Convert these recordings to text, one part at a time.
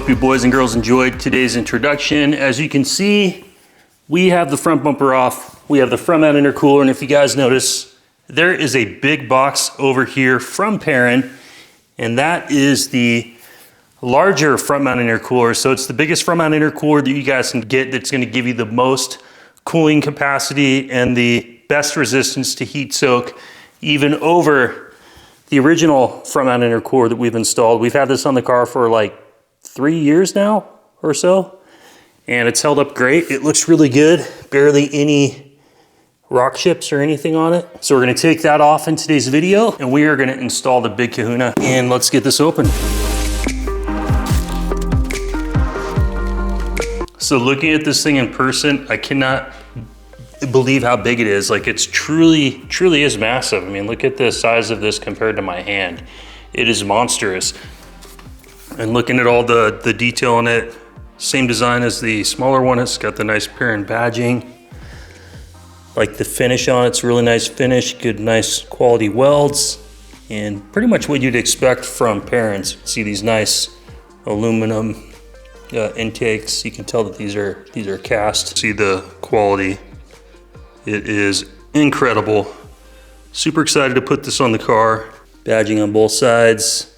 hope you boys and girls enjoyed today's introduction. As you can see, we have the front bumper off, we have the front mount intercooler, and if you guys notice, there is a big box over here from Perrin, and that is the larger front mount intercooler. So it's the biggest front mount intercooler that you guys can get that's gonna give you the most cooling capacity and the best resistance to heat soak, even over the original front mount intercooler that we've installed. We've had this on the car for like 3 years now or so, and it's held up great. It looks really good, barely any rock chips or anything on it. So we're gonna take that off in today's video, and we are gonna install the big kahuna, and let's get this open. So looking at this thing in person, I cannot believe how big it is. Like, it's truly is massive. I mean, look at the size of this compared to my hand. It is monstrous. And looking at all the detail on it, same design as the smaller one. It's got the nice Perrin badging. Like the finish on it's really nice finish, good, nice quality welds, and pretty much what you'd expect from Perrin's. See these nice aluminum intakes. You can tell that these are cast. See the quality. It is incredible. Super excited to put this on the car. Badging on both sides.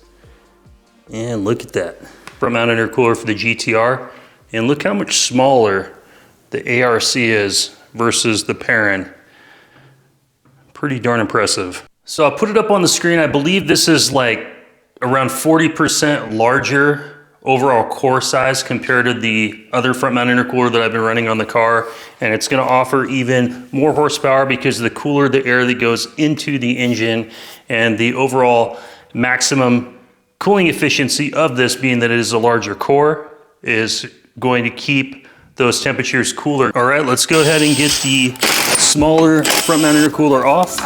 And look at that. Front mount intercooler for the GTR. And look how much smaller the ARC is versus the Perrin. Pretty darn impressive. So I'll put it up on the screen. I believe this is like around 40% larger overall core size compared to the other front mount intercooler that I've been running on the car. And it's gonna offer even more horsepower because the cooler the air that goes into the engine, and the overall maximum cooling efficiency of this, being that it is a larger core, is going to keep those temperatures cooler. All right, let's go ahead and get the smaller front mount intercooler off.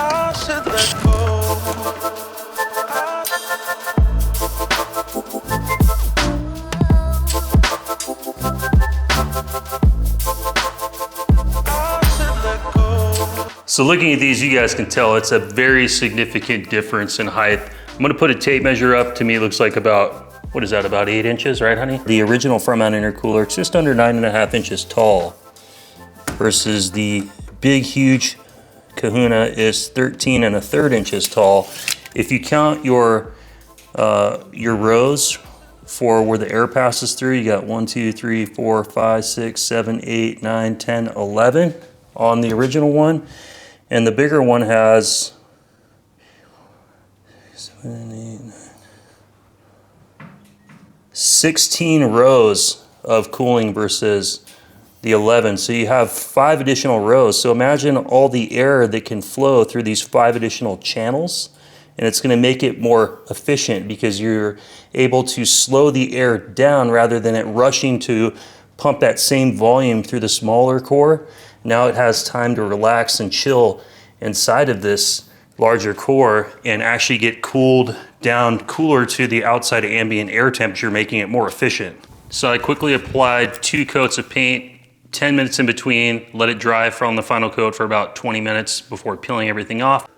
So looking at these, you guys can tell it's a very significant difference in height. I'm gonna put a tape measure up. To me, it looks like about, what is that, about 8 inches, right, honey? The original front mount intercooler, it's just under 9.5 inches tall, versus the big, huge kahuna is 13 1/3 inches tall. If you count your rows for where the air passes through, you got 1, 2, 3, 4, 5, 6, 7, 8, 9, 10, 11 on the original one. And the bigger one has 16 rows of cooling versus the 11. So you have 5 additional rows. So imagine all the air that can flow through these 5 additional channels, and it's gonna make it more efficient because you're able to slow the air down rather than it rushing to pump that same volume through the smaller core. Now it has time to relax and chill inside of this larger core and actually get cooled down cooler to the outside ambient air temperature, making it more efficient. So I quickly applied 2 coats of paint, 10 minutes in between, let it dry from the final coat for about 20 minutes before peeling everything off.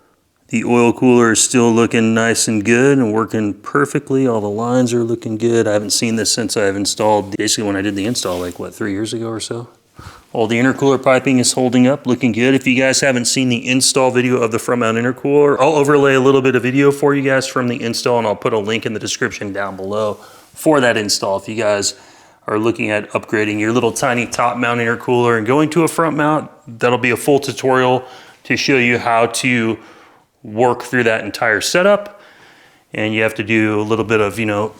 The oil cooler is still looking nice and good and working perfectly. All the lines are looking good. I haven't seen this since I've installed, basically when I did the install, like what, 3 years ago or so? All the intercooler piping is holding up, looking good. If you guys haven't seen the install video of the front mount intercooler, I'll overlay a little bit of video for you guys from the install, and I'll put a link in the description down below for that install. If you guys are looking at upgrading your little tiny top mount intercooler and going to a front mount, that'll be a full tutorial to show you how to work through that entire setup. And you have to do a little bit of, you know,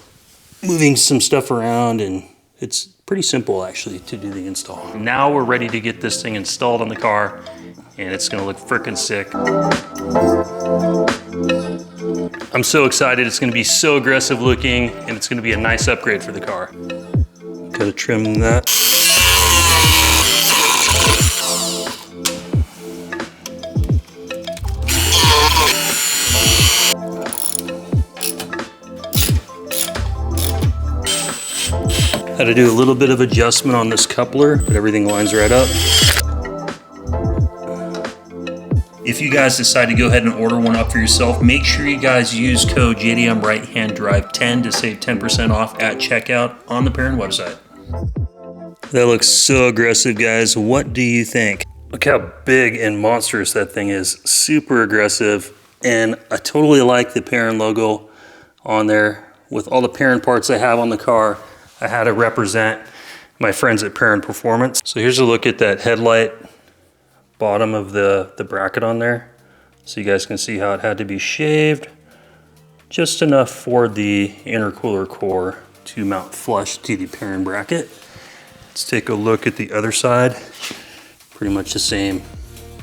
moving some stuff around, and it's pretty simple actually to do the install. Now we're ready to get this thing installed on the car, and it's gonna look freaking sick. I'm so excited. It's gonna be so aggressive looking, and it's gonna be a nice upgrade for the car. Gotta trim that. Had to do a little bit of adjustment on this coupler, but everything lines right up. If you guys decide to go ahead and order one up for yourself, make sure you guys use code JDM Right Hand Drive 10 to save 10% off at checkout on the Perrin website. That looks so aggressive, guys. What do you think? Look how big and monstrous that thing is. Super aggressive. And I totally like the Perrin logo on there. With all the Perrin parts I have on the car, I had to represent my friends at Perrin Performance. So here's a look at that headlight bottom of the bracket on there, so you guys can see how it had to be shaved just enough for the intercooler core to mount flush to the Perrin bracket. Let's take a look at the other side. Pretty much the same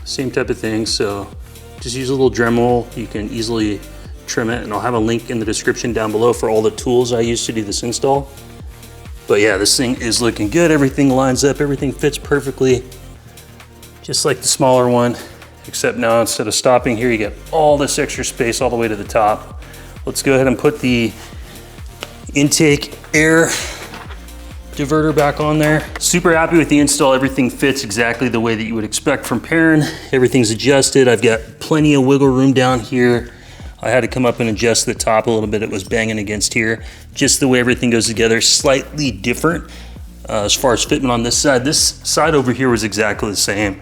type of thing. So just use a little Dremel. You can easily trim it, and I'll have a link in the description down below for all the tools I use to do this install. But yeah, this thing is looking good. Everything lines up, everything fits perfectly. Just like the smaller one, except now instead of stopping here, you get all this extra space all the way to the top. Let's go ahead and put the intake air diverter back on there. Super happy with the install. Everything fits exactly the way that you would expect from Perrin. Everything's adjusted. I've got plenty of wiggle room down here. I had to come up and adjust the top a little bit. It was banging against here. Just the way everything goes together, slightly different. As far as fitment on this side over here was exactly the same.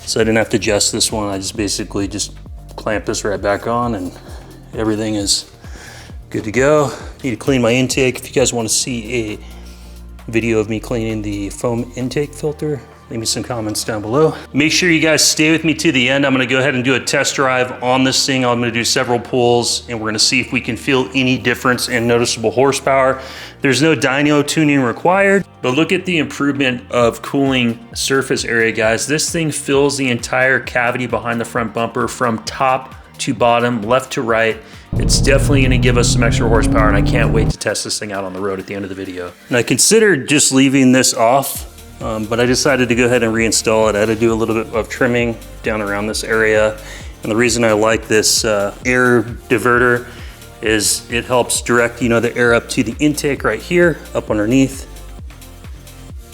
So I didn't have to adjust this one. I just basically just clamped this right back on and everything is good to go. Need to clean my intake. If you guys want to see a video of me cleaning the foam intake filter, leave me some comments down below. Make sure you guys stay with me to the end. I'm gonna go ahead and do a test drive on this thing. I'm gonna do several pulls and we're gonna see if we can feel any difference in noticeable horsepower. There's no dyno tuning required, but look at the improvement of cooling surface area, guys. This thing fills the entire cavity behind the front bumper from top to bottom, left to right. It's definitely gonna give us some extra horsepower, and I can't wait to test this thing out on the road at the end of the video. And I considered just leaving this off, but I decided to go ahead and reinstall it. I had to do a little bit of trimming down around this area. And the reason I like this air diverter is it helps direct, the air up to the intake right here, up underneath.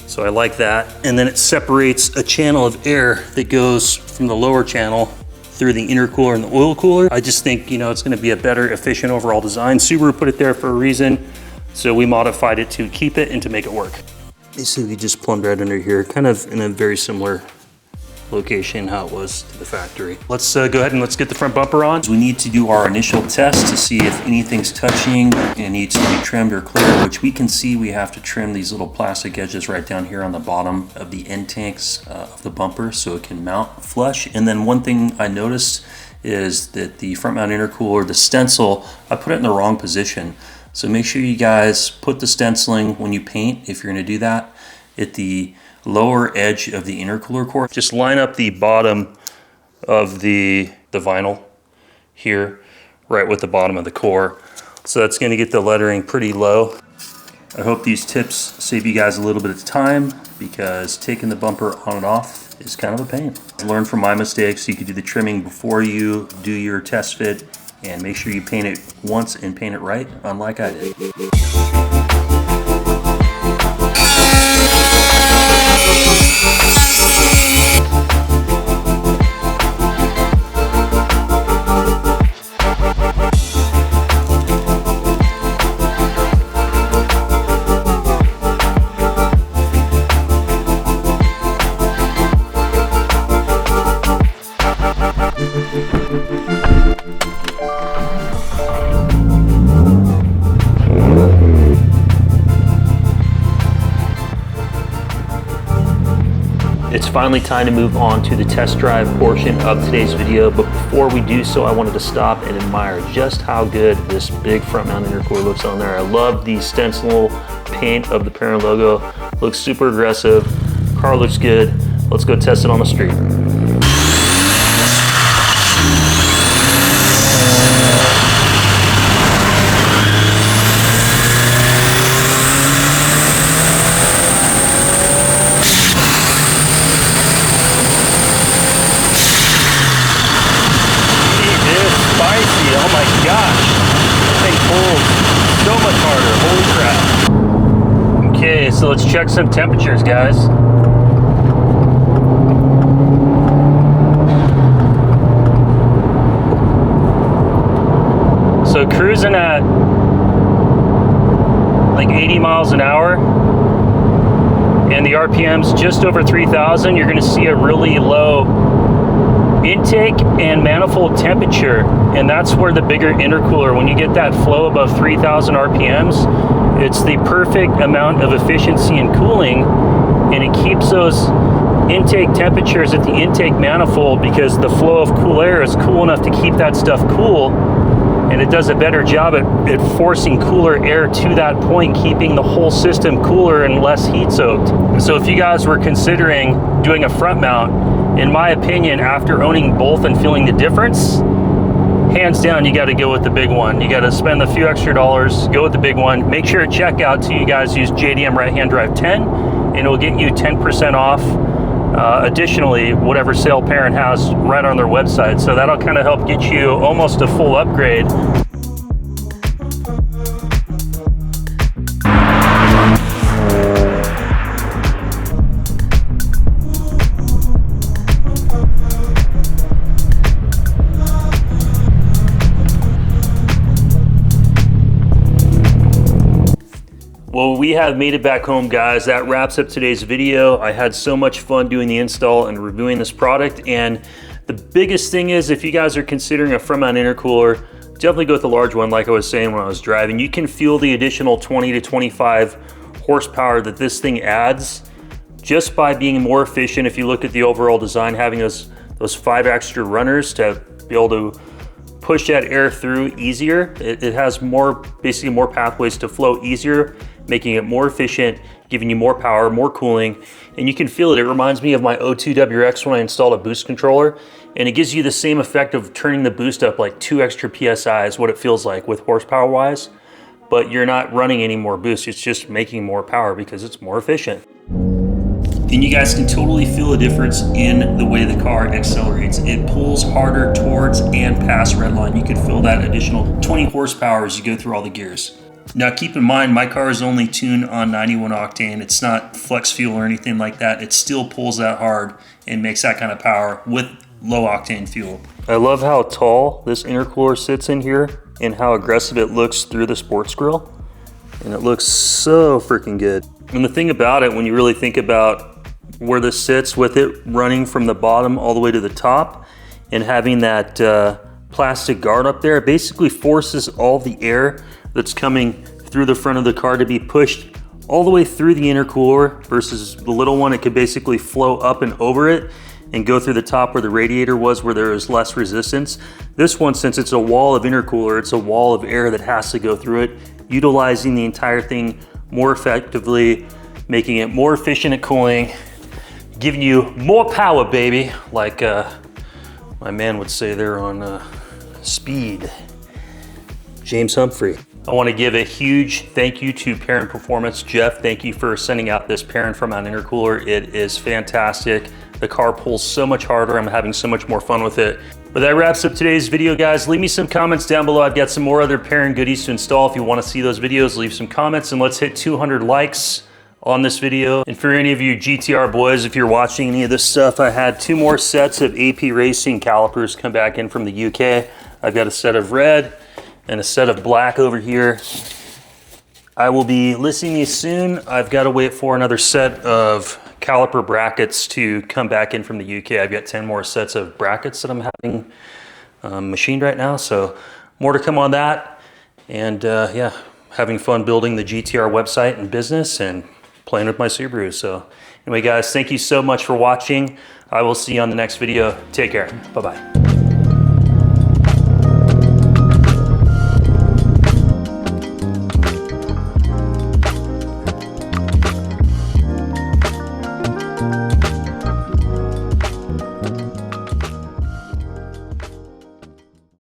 So I like that. And then it separates a channel of air that goes from the lower channel through the intercooler and the oil cooler. I just think, it's gonna be a better, efficient overall design. Subaru put it there for a reason, so we modified it to keep it and to make it work. Basically just plumbed right under here, kind of in a very similar location how it was to the factory. Let's go ahead and let's get the front bumper on. We need to do our initial test to see if anything's touching and needs to be trimmed or cleared, which we can see we have to trim these little plastic edges right down here on the bottom of the end tanks of the bumper so it can mount flush. And then one thing I noticed is that the front mount intercooler, the stencil, I put it in the wrong position. So make sure you guys put the stenciling when you paint, if you're gonna do that, at the lower edge of the intercooler core. Just line up the bottom of the vinyl here, right with the bottom of the core. So that's gonna get the lettering pretty low. I hope these tips save you guys a little bit of time, because taking the bumper on and off is kind of a pain. Learn from my mistakes. You can do the trimming before you do your test fit, and make sure you paint it once and paint it right, unlike I did. It's finally time to move on to the test drive portion of today's video, but before we do so, I wanted to stop and admire just how good this big front mount intercooler looks on there. I love the stencil paint of the Perrin logo. Looks super aggressive. Car looks good. Let's go test it on the street. Oh my gosh, this thing pulls so much harder, holy crap. Okay, so let's check some temperatures, guys. like 80 miles an hour and the RPM's just over 3,000, you're gonna see a really low intake and manifold temperature. And that's where the bigger intercooler, when you get that flow above 3,000 RPMs, it's the perfect amount of efficiency in cooling, and it keeps those intake temperatures at the intake manifold, because the flow of cool air is cool enough to keep that stuff cool, and it does a better job at forcing cooler air to that point, keeping the whole system cooler and less heat soaked. So if you guys were considering doing a front mount, in my opinion, after owning both and feeling the difference, hands down, you got to go with the big one. You got to spend a few extra dollars, go with the big one. Make sure at checkout to you guys use JDM right hand drive 10, and it will get you 10% off. Additionally, whatever sale Perrin has right on their website. So that'll kind of help get you almost a full upgrade. Well, we have made it back home, guys. That wraps up today's video. I had so much fun doing the install and reviewing this product. And the biggest thing is, if you guys are considering a front mount intercooler, definitely go with the large one. Like I was saying when I was driving, you can feel the additional 20 to 25 horsepower that this thing adds just by being more efficient. If you look at the overall design, having those 5 extra runners to be able to push that air through easier. It has basically more pathways to flow easier, making it more efficient, giving you more power, more cooling, and you can feel it. It reminds me of my O2 WRX when I installed a boost controller, and it gives you the same effect of turning the boost up like 2 extra PSI is what it feels like with horsepower wise, but you're not running any more boost, it's just making more power because it's more efficient. And you guys can totally feel a difference in the way the car accelerates. It pulls harder towards and past redline. You can feel that additional 20 horsepower as you go through all the gears. Now keep in mind, my car is only tuned on 91 octane. It's not flex fuel or anything like that. It still pulls that hard and makes that kind of power with low octane fuel. I love how tall this intercooler sits in here and how aggressive it looks through the sports grille. And it looks so freaking good. And the thing about it, when you really think about where this sits with it running from the bottom all the way to the top and having that plastic guard up there, it basically forces all the air that's coming through the front of the car to be pushed all the way through the intercooler, versus the little one, it could basically flow up and over it and go through the top where the radiator was, where there is less resistance. This one, since it's a wall of intercooler, it's a wall of air that has to go through it, utilizing the entire thing more effectively, making it more efficient at cooling, giving you more power, baby, like my man would say there on Speed, James Humphrey. I want to give a huge thank you to Perrin Performance. Jeff, thank you for sending out this Perrin front mount intercooler. It is fantastic. The car pulls so much harder. I'm having so much more fun with it. But that wraps up today's video, guys. Leave me some comments down below. I've got some more other Perrin goodies to install. If you want to see those videos, leave some comments, and let's hit 200 likes on this video. And for any of you GTR boys, if you're watching any of this stuff, I had 2 more sets of AP Racing calipers come back in from the UK. I've got a set of red and a set of black over here. I will be listing these soon. I've got to wait for another set of caliper brackets to come back in from the UK. I've got 10 more sets of brackets that I'm having machined right now, so more to come on that. And yeah, having fun building the GTR website and business and playing with my Subaru. So anyway, guys, thank you so much for watching. I will see you on the next video. Take care. Bye-bye.